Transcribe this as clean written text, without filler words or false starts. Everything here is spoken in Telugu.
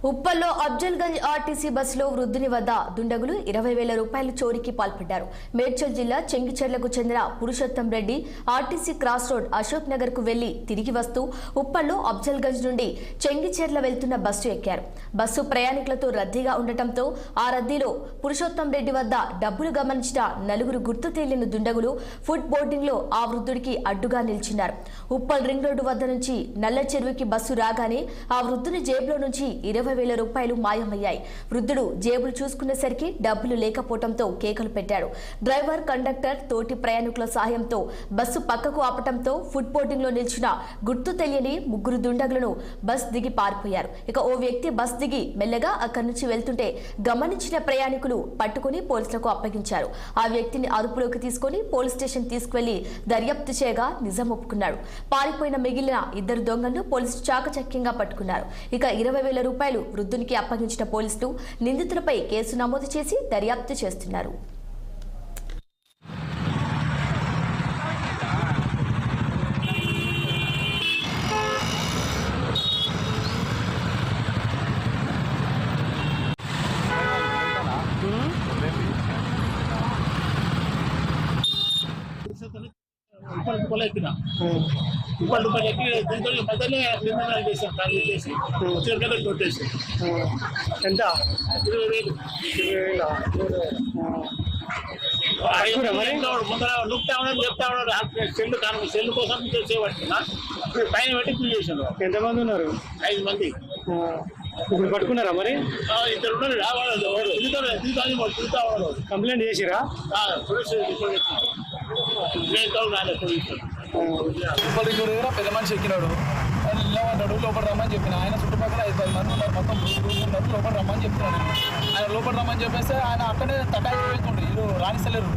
ఉప్పల్లో అఫ్జల్గంజ్ ఆర్టీసీ బస్సులో వృద్ధుని వద్ద దుండగులు 20,000 రూపాయల చోరీకి పాల్పడ్డారు. మేడ్చల్ జిల్లా చెంగిచెర్లకు చెందిన Purushottam Reddy RTC cross road Ashok Nagar కు వెళ్లి తిరిగి వస్తూ ఉప్పల్లో అఫ్జల్గంజ్ నుండి చెంగిచెర్ల వెళ్తున్న బస్సు ఎక్కారు. బస్సు ప్రయాణికులతో రద్దీగా ఉండటంతో ఆ రద్దీలో పురుషోత్తం రెడ్డి వద్ద డబ్బులు గమనించిన నలుగురు గుర్తు తెలియని దుండగులు ఫుడ్ బోర్డింగ్ లో ఆ వృద్ధుడికి అడ్డుగా నిలిచినారు. ఉప్పల్ రింగ్ రోడ్డు వద్ద నుంచి నల్ల చెరువుకి బస్సు రాగానే ఆ వృద్ధుని జేబులో నుంచి 20,000 రూపాయలు మాయమయ్యాయి. వృద్ధుడు జేబులు చూసుకునేసరికి డబ్బులు లేకపోవడంతో కేకలు పెట్టాడు. డ్రైవర్, కండక్టర్, తోటి ప్రయాణికుల సహాయంతో బస్సు పక్కకు ఆపటంతో ఫుడ్ బోర్డింగ్ లో నిలిచిన గుర్తు తెలియని ముగ్గురు దుండగులను బస్ దిగి పారిపోయారు. ఇక ఓ వ్యక్తి బస్ దిగి మెల్లగా అక్కడి నుంచి వెళ్తుంటే గమనించిన ప్రయాణికులు పట్టుకుని పోలీసులకు అప్పగించారు. ఆ వ్యక్తిని అదుపులోకి తీసుకుని పోలీస్ స్టేషన్ తీసుకువెళ్లి దర్యాప్తు చేయగా నిజం ఒప్పుకున్నాడు. పారిపోయిన మిగిలిన ఇద్దరు దొంగలను పోలీసులు చాకచక్యంగా పట్టుకున్నారు. ఇక 20,000 రూపాయలు వృద్ధునికి అప్పగించిన పోలీసులు నిందితులపై కేసు నమోదు చేసి దర్యాప్తు చేస్తున్నారు. రూపాయలు ఎక్కి దీంతో మధ్యలో నిర్ణయాలు చేశాం. ఖాళీ చేసి చిరకలు కొట్టేసి ఎంత 20,000 ముందర నొక్కుతా ఉన్నాడు, చెప్తా ఉన్నాడు. సెల్ కోసం చేపట్టుకున్నా పైన పెట్టి క్లీ చేశాను. ఎంతమంది ఉన్నారు? 5 మంది. ఇప్పుడు పట్టుకున్నారా? మరి ఇద్దరు ఉన్నారు. తిరుగుతా ఉన్నాడు. కంప్లైంట్ చేసిరా? పెద్ద మనిషి ఎక్కినాడు, నిలబడ్డాడు. లోపల రమ్మని చెప్పిన ఆయన చుట్టుపక్కల 5-10 మంది ఉన్నారు, మొత్తం ఉన్నారు. లోపల రమ్మని చెప్తున్నాను. ఆయన లోపల రమ్మని చెప్పేస్తే ఆయన అక్కడే తటాయి వేస్తుండ్రు, వీళ్ళు రాణిస్తలేరు.